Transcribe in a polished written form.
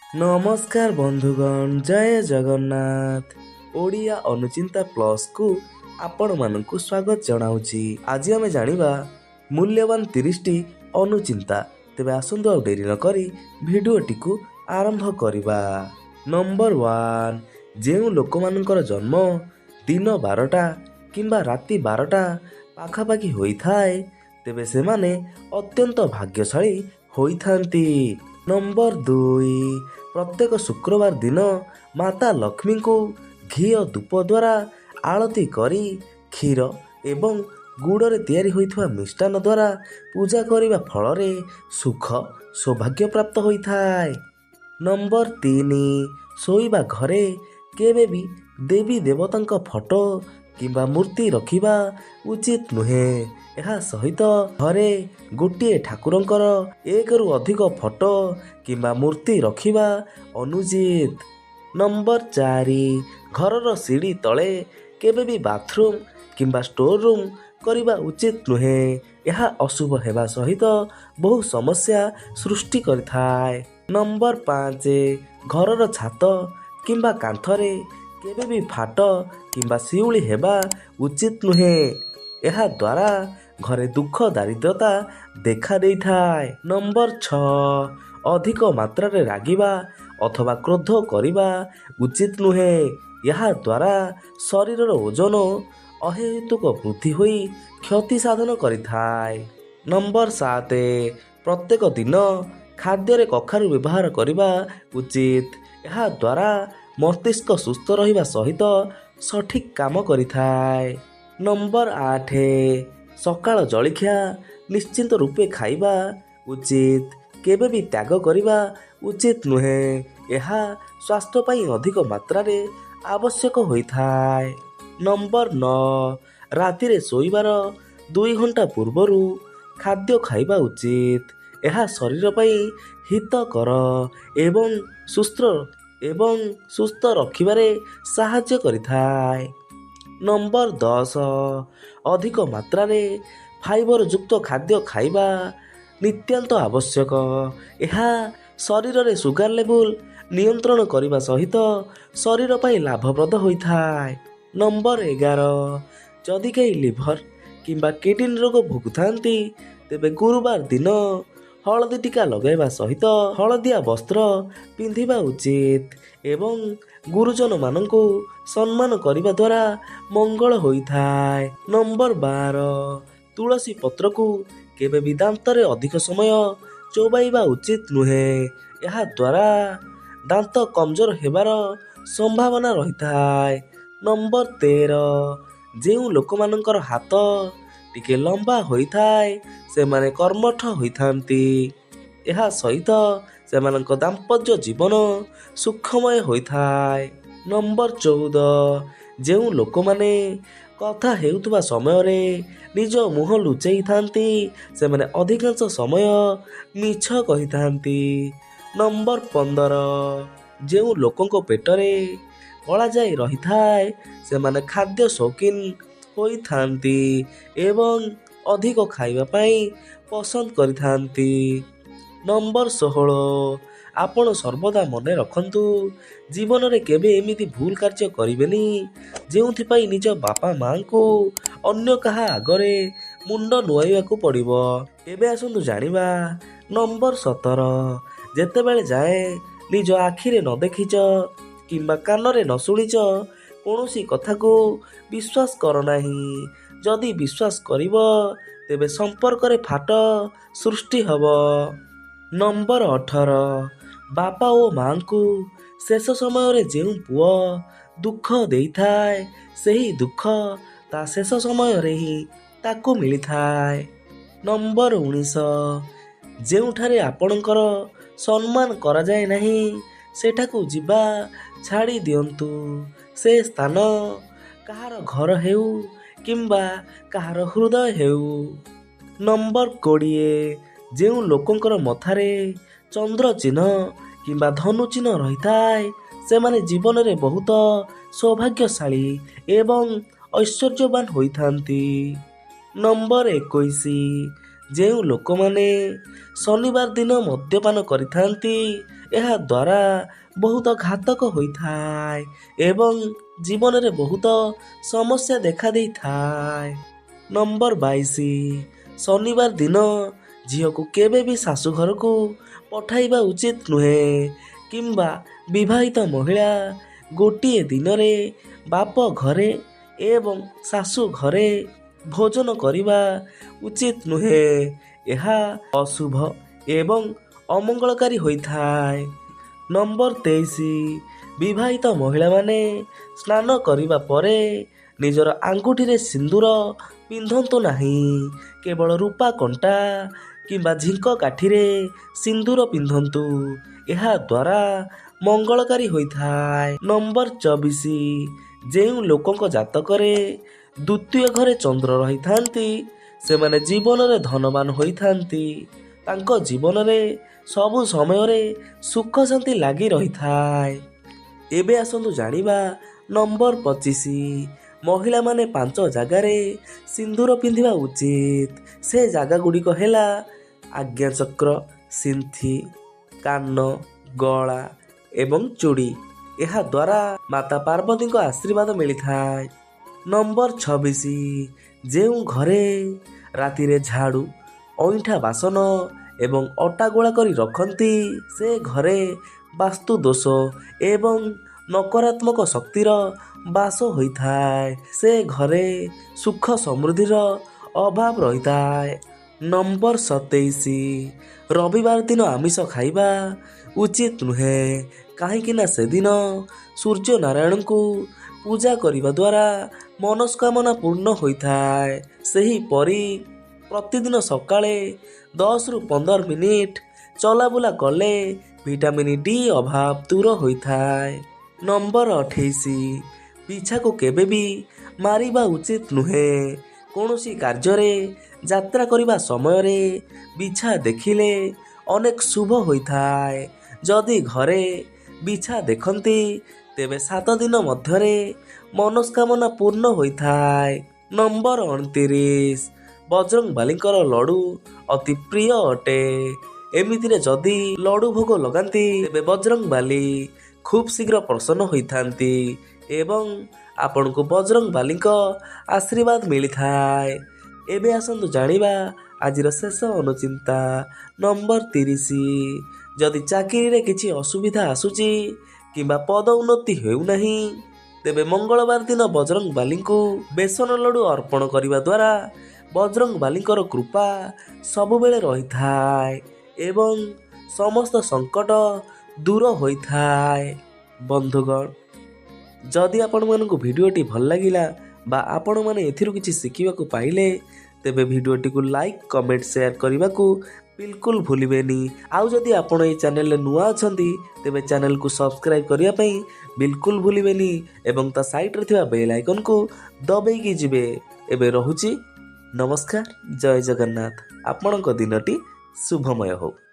ନମସ୍କାର ବନ୍ଧୁଗଣ, ଜୟ ଜଗନ୍ନାଥ। ଓଡ଼ିଆ ଅନୁଚିନ୍ତା ପ୍ଲସ୍କୁ ଆପଣମାନଙ୍କୁ ସ୍ୱାଗତ ଜଣାଉଛି। ଆଜି ଆମେ ଜାଣିବା ମୂଲ୍ୟବାନ 30ଟି ଅନୁଚିନ୍ତା। ତେବେ ଆସନ୍ତୁ ଆଉ ଡେରି ନ କରି ଭିଡ଼ିଓଟିକୁ ଆରମ୍ଭ କରିବା। ନମ୍ବର 1, ଯେଉଁ ଲୋକମାନଙ୍କର ଜନ୍ମ ଦିନ 12ଟା କିମ୍ବା ରାତି 12ଟା ପାଖାପାଖି ହୋଇଥାଏ ତେବେ ସେମାନେ ଅତ୍ୟନ୍ତ ଭାଗ୍ୟଶାଳୀ ହୋଇଥାନ୍ତି। ନମ୍ବର 2, ପ୍ରତ୍ୟେକ ଶୁକ୍ରବାର ଦିନ ମାତା ଲକ୍ଷ୍ମୀଙ୍କୁ ଘିଅ ଧୂପ ଦ୍ୱାରା ଆଳତି କରି କ୍ଷୀର ଏବଂ ଗୁଡ଼ରେ ତିଆରି ହୋଇଥିବା ମିଷ୍ଟାନ୍ନ ଦ୍ୱାରା ପୂଜା କରିବା ଫଳରେ ସୁଖ ସୌଭାଗ୍ୟ ପ୍ରାପ୍ତ ହୋଇଥାଏ। ନମ୍ବର 3, ଶୋଇବା ଘରେ କେବେ ବି ଦେବୀ ଦେବତାଙ୍କ ଫଟୋ କିମ୍ବା ମୂର୍ତ୍ତି ରଖିବା ଉଚିତ ନୁହେଁ। ଏହା ସହିତ ଘରେ ଗୋଟିଏ ଠାକୁରଙ୍କର 1ରୁ ଅଧିକ ଫଟୋ କିମ୍ବା ମୂର୍ତ୍ତି ରଖିବା ଅନୁଚିତ। ନମ୍ବର 4, ଘରର ସିଡ଼ି ତଳେ କେବେ ବି ବାଥରୁମ୍ କିମ୍ବା ଷ୍ଟୋର ରୁମ୍ କରିବା ଉଚିତ ନୁହେଁ। ଏହା ଅଶୁଭ ହେବା ସହିତ ବହୁ ସମସ୍ୟା ସୃଷ୍ଟି କରିଥାଏ। ନମ୍ବର 5, ଘରର ଛାତ କିମ୍ବା କାନ୍ଥରେ କେବେ ବି ଫାଟ କିମ୍ବା ଶିଉଳି ହେବା ଉଚିତ ନୁହେଁ। ଏହା ଦ୍ୱାରା ଘରେ ଦୁଃଖ ଦାରିଦ୍ରତା ଦେଖା ଦେଇଥାଏ। ନମ୍ବର 6, ଅଧିକ ମାତ୍ରାରେ ରାଗିବା ଅଥବା କ୍ରୋଧ କରିବା ଉଚିତ ନୁହେଁ। ଏହା ଦ୍ୱାରା ଶରୀରର ଓଜନ ଅହେତୁକ ବୃଦ୍ଧି ହୋଇ କ୍ଷତି ସାଧନ କରିଥାଏ। ନମ୍ବର 7, ପ୍ରତ୍ୟେକ ଦିନ ଖାଦ୍ୟରେ କଖାରୁ ବ୍ୟବହାର କରିବା ଉଚିତ। ଏହା ଦ୍ୱାରା ମସ୍ତିଷ୍କ ସୁସ୍ଥ ରହିବା ସହିତ ସଠିକ୍ କାମ କରିଥାଏ। ନମ୍ବର 8, ସକାଳ ଜଳଖିଆ ନିଶ୍ଚିନ୍ତ ରୂପେ ଖାଇବା ଉଚିତ। କେବେ ବି ତ୍ୟାଗ କରିବା ଉଚିତ ନୁହେଁ। ଏହା ସ୍ୱାସ୍ଥ୍ୟ ପାଇଁ ଅଧିକ ମାତ୍ରାରେ ଆବଶ୍ୟକ ହୋଇଥାଏ। ନମ୍ବର 9, ରାତିରେ ଶୋଇବାର 2 ଘଣ୍ଟା ପୂର୍ବରୁ ଖାଦ୍ୟ ଖାଇବା ଉଚିତ। ଏହା ଶରୀର ପାଇଁ ହିତକର ଏବଂ ସୁସ୍ଥ ରଖିବାରେ ସାହାଯ୍ୟ କରିଥାଏ। ନମ୍ବର 10, ଅଧିକ ମାତ୍ରାରେ ଫାଇବର ଯୁକ୍ତ ଖାଦ୍ୟ ଖାଇବା ନିତ୍ୟାନ୍ତ ଆବଶ୍ୟକ। ଏହା ଶରୀରରେ ସୁଗାର ଲେବୁଲ ନିୟନ୍ତ୍ରଣ କରିବା ସହିତ ଶରୀର ପାଇଁ ଲାଭପ୍ରଦ ହୋଇଥାଏ। ନମ୍ବର 11, ଯଦି କେହି ଲିଭର କିମ୍ବା କିଡନୀ ରୋଗ ଭୋଗୁଥାନ୍ତି ତେବେ ଗୁରୁବାର ଦିନ ହଳଦୀ ଟିକା ଲଗାଇବା ସହିତ ହଳଦିଆ ବସ୍ତ୍ର ପିନ୍ଧିବା ଉଚିତ ଏବଂ ଗୁରୁଜନମାନଙ୍କୁ ସମ୍ମାନ କରିବା ଦ୍ୱାରା ମଙ୍ଗଳ ହୋଇଥାଏ। ନମ୍ବର 12, ତୁଳସୀ ପତ୍ରକୁ କେବେ ବି ଦାନ୍ତରେ ଅଧିକ ସମୟ ଚୋବାଇବା ଉଚିତ ନୁହେଁ। ଏହା ଦ୍ୱାରା ଦାନ୍ତ କମଜୋର ହେବାର ସମ୍ଭାବନା ରହିଥାଏ। ନମ୍ବର 13, ଯେଉଁ ଲୋକମାନଙ୍କର ହାତ ଟିକେ ଲମ୍ବା ହୋଇଥାଏ ସେମାନେ କର୍ମଠ ହୋଇଥାନ୍ତି। ଏହା ସହିତ ସେମାନଙ୍କ ଦାମ୍ପତ୍ୟ ଜୀବନ ସୁଖମୟ ହୋଇଥାଏ। ନମ୍ବର 14, ଯେଉଁ ଲୋକମାନେ କଥା ହେଉଥିବା ସମୟରେ ନିଜ ମୁହଁ ଲୁଚେଇଥାନ୍ତି ସେମାନେ ଅଧିକାଂଶ ସମୟ ମିଛ କହିଥାନ୍ତି। ନମ୍ବର 15, ଯେଉଁ ଲୋକଙ୍କ ପେଟରେ କଳାଜାଇ ରହିଥାଏ ସେମାନେ ଖାଦ୍ୟ ଶୌକିନ ହୋଇଥାନ୍ତି ଏବଂ ଅଧିକ ଖାଇବା ପାଇଁ ପସନ୍ଦ କରିଥାନ୍ତି। ନମ୍ବର 16, ଆପଣ ସର୍ବଦା ମନେ ରଖନ୍ତୁ ଜୀବନରେ କେବେ ଏମିତି ଭୁଲ କାର୍ଯ୍ୟ କରିବେନି ଯେଉଁଥିପାଇଁ ନିଜ ବାପା ମାଆଙ୍କୁ ଅନ୍ୟ କାହା ଆଗରେ ମୁଣ୍ଡ ନୁଆଇବାକୁ ପଡ଼ିବ। ଏବେ ଆସନ୍ତୁ ଜାଣିବା ନମ୍ବର 17, ଯେତେବେଳେ ଯାଏଁ ନିଜ ଆଖିରେ ନ ଦେଖିଛ କିମ୍ବା କାନରେ ନ ଶୁଣିଛ କୌଣସି କଥାକୁ ବିଶ୍ୱାସ କର ନାହିଁ। ଯଦି ବିଶ୍ୱାସ କରିବ ତେବେ ସମ୍ପର୍କରେ ଫାଟ ସୃଷ୍ଟି ହେବ। ନମ୍ବର 18, ବାପା ଓ ମାଆଙ୍କୁ ଶେଷ ସମୟରେ ଯେଉଁ ପୁଅ ଦୁଃଖ ଦେଇଥାଏ ସେହି ଦୁଃଖ ତା ଶେଷ ସମୟରେ ହିଁ ତାକୁ ମିଳିଥାଏ। ନମ୍ବର 19, ଯେଉଁଠାରେ ଆପଣଙ୍କର ସମ୍ମାନ କରାଯାଏ ନାହିଁ ସେଠାକୁ ଯିବା ଛାଡ଼ି ଦିଅନ୍ତୁ। ସେ ସ୍ଥାନ କାହାର ଘର ହେଉ କିମ୍ବା କାହାର ହୃଦୟ ହେଉ। ନମ୍ବର 20, ଯେଉଁ ଲୋକଙ୍କର ମଥାରେ ଚନ୍ଦ୍ର ଚିହ୍ନ କିମ୍ବା ଧନୁ ଚିହ୍ନ ରହିଥାଏ ସେମାନେ ଜୀବନରେ ବହୁତ ସୌଭାଗ୍ୟଶାଳୀ ଏବଂ ଐଶ୍ୱର୍ଯ୍ୟବାନ ହୋଇଥାନ୍ତି। ନମ୍ବର 21, ଯେଉଁ ଲୋକମାନେ ଶନିବାର ଦିନ ମଦ୍ୟପାନ କରିଥାନ୍ତି ଏହା ଦ୍ୱାରା ବହୁତ ଘାତକ ହୋଇଥାଏ ଏବଂ ଜୀବନରେ ବହୁତ ସମସ୍ୟା ଦେଖା ଦେଇଥାଏ। ନମ୍ବର 22, ଶନିବାର ଦିନ ଝିଅକୁ କେବେ ବି ଶାଶୁ ଘରକୁ ପଠାଇବା ଉଚିତ ନୁହେଁ କିମ୍ବା ବିବାହିତ ମହିଳା ଗୋଟିଏ ଦିନରେ ବାପ ଘରେ ଏବଂ ଶାଶୁ ଘରେ ଭୋଜନ କରିବା ଉଚିତ ନୁହେଁ। ଏହା ଅଶୁଭ ଏବଂ ଅମଙ୍ଗଳକାରୀ ହୋଇଥାଏ। ନମ୍ବର 23, ବିବାହିତ ମହିଳାମାନେ ସ୍ନାନ କରିବା ପରେ ନିଜର ଆଙ୍ଗୁଠିରେ ସିନ୍ଦୁର ପିନ୍ଧନ୍ତୁ ନାହିଁ। କେବଳ ରୂପା କଣ୍ଟା କିମ୍ବା ଝିଙ୍କ କାଠିରେ ସିନ୍ଦୁର ପିନ୍ଧନ୍ତୁ। ଏହା ଦ୍ୱାରା ମଙ୍ଗଳକାରୀ ହୋଇଥାଏ। ନମ୍ବର 24, ଯେଉଁ ଲୋକଙ୍କ ଜାତକରେ ଦ୍ୱିତୀୟ ଘରେ ଚନ୍ଦ୍ର ରହିଥାନ୍ତି ସେମାନେ ଜୀବନରେ ଧନବାନ ହୋଇଥାନ୍ତି। ତାଙ୍କ ଜୀବନରେ ସବୁ ସମୟରେ ସୁଖ ଶାନ୍ତି ଲାଗି ରହିଥାଏ। ଏବେ ଆସନ୍ତୁ ଜାଣିବା ନମ୍ବର 25, ମହିଳାମାନେ 5 ଜାଗାରେ ସିନ୍ଦୁର ପିନ୍ଧିବା ଉଚିତ। ସେ ଜାଗା ଗୁଡ଼ିକ ହେଲା ଆଜ୍ଞାଚକ୍ର, ସିନ୍ଥି, କାନ, ଗଳା ଏବଂ ଚୁଡ଼ି। ଏହା ଦ୍ୱାରା ମାତା ପାର୍ବତୀଙ୍କ ଆଶୀର୍ବାଦ ମିଳିଥାଏ। ନମ୍ବର 26, ଯେଉଁ ଘରେ ରାତିରେ ଝାଡ଼ୁ, ଅଇଁଠା ବାସନ ଏବଂ ଅଟା ଗୋଳା କରି ରଖନ୍ତି ସେ ଘରେ ବାସ୍ତୁ ଦୋଷ ଏବଂ ନକାରାତ୍ମକ ଶକ୍ତିର ବାସ ହୋଇଥାଏ। ସେ ଘରେ ସୁଖ ସମୃଦ୍ଧିର ଅଭାବ ରହିଥାଏ। ନମ୍ବର 27, ରବିବାର ଦିନ ଆମିଷ ଖାଇବା ଉଚିତ ନୁହେଁ କାହିଁକିନା ସେଦିନ ସୂର୍ଯ୍ୟ ନାରାୟଣଙ୍କୁ ପୂଜା କରିବା ଦ୍ୱାରା ମନସ୍କାମନା ପୂର୍ଣ୍ଣ ହୋଇଥାଏ। ସେହିପରି ପ୍ରତିଦିନ ସକାଳେ 10ରୁ 15 ମିନିଟ ଚଲାବୁଲା କଲେ ଭିଟାମିନ୍ ଡି ଅଭାବ ଦୂର ହୋଇଥାଏ। ନମ୍ବର 28, ପିଛାକୁ କେବେ ବି ମାରିବା ଉଚିତ ନୁହେଁ। କୌଣସି କାର୍ଯ୍ୟରେ ଯାତ୍ରା କରିବା ସମୟରେ ବିଛା ଦେଖିଲେ ଅନେକ ଶୁଭ ହୋଇଥାଏ। ଯଦି ଘରେ ବିଛା ଦେଖନ୍ତି ତେବେ 7 ଦିନ ମଧ୍ୟରେ ମନସ୍କାମନା ପୂର୍ଣ୍ଣ ହୋଇଥାଏ। ନମ୍ବର 29, ବଜରଙ୍ଗବାଲୀଙ୍କର ଲଡ଼ୁ ଅତି ପ୍ରିୟ ଅଟେ। ଏମିତିରେ ଯଦି ଲଡ଼ୁ ଭୋଗ ଲଗାନ୍ତି ତେବେ ବଜରଙ୍ଗବାଲୀ ଖୁବ୍ ଶୀଘ୍ର ପ୍ରସନ୍ନ ହୋଇଥାନ୍ତି ଏବଂ ଆପଣଙ୍କୁ ବଜରଙ୍ଗବାଲୀଙ୍କ ଆଶୀର୍ବାଦ ମିଳିଥାଏ। ଏବେ ଆସନ୍ତୁ ଜାଣିବା ଆଜିର ଶେଷ ଅନୁଚିନ୍ତା ନମ୍ବର 30, ଯଦି ଚାକିରିରେ କିଛି ଅସୁବିଧା ଆସୁଛି କିମ୍ବା ପଦ ଉନ୍ନତି ହେଉନାହିଁ ତେବେ ମଙ୍ଗଳବାର ଦିନ ବଜରଙ୍ଗବାଲୀଙ୍କୁ ବେସନ ଲଡ଼ୁ ଅର୍ପଣ କରିବା ଦ୍ୱାରା ବଜରଙ୍ଗବାଲୀଙ୍କର କୃପା ସବୁବେଳେ ରହିଥାଏ ଏବଂ ସମସ୍ତ ସଙ୍କଟ ଦୂର ହୋଇଥାଏ। ବନ୍ଧୁଗଣ, ଯଦି ଆପଣମାନଙ୍କୁ ଭିଡ଼ିଓଟି ଭଲ ଲାଗିଲା ବା ଆପଣମାନେ ଏଥିରୁ କିଛି ଶିଖିବାକୁ ପାଇଲେ ତେବେ ଭିଡ଼ିଓଟିକୁ ଲାଇକ୍, କମେଣ୍ଟ, ସେୟାର କରିବାକୁ ବିଲକୁଲ ଭୁଲିବେନି। ଆଉ ଯଦି ଆପଣ ଏହି ଚ୍ୟାନେଲରେ ନୂଆ ଅଛନ୍ତି ତେବେ ଚ୍ୟାନେଲକୁ ସବସ୍କ୍ରାଇବ୍ କରିବା ପାଇଁ ବିଲକୁଲ ଭୁଲିବେନି ଏବଂ ତା ସାଇଡ଼ରେ ଥିବା ବେଲ୍ ଆଇକନକୁ ଦବେଇକି ଯିବେ। ଏବେ ରହୁଛି, ନମସ୍କାର, ଜୟ ଜଗନ୍ନାଥ। ଆପଣଙ୍କ ଦିନଟି ଶୁଭମୟ ହେଉ।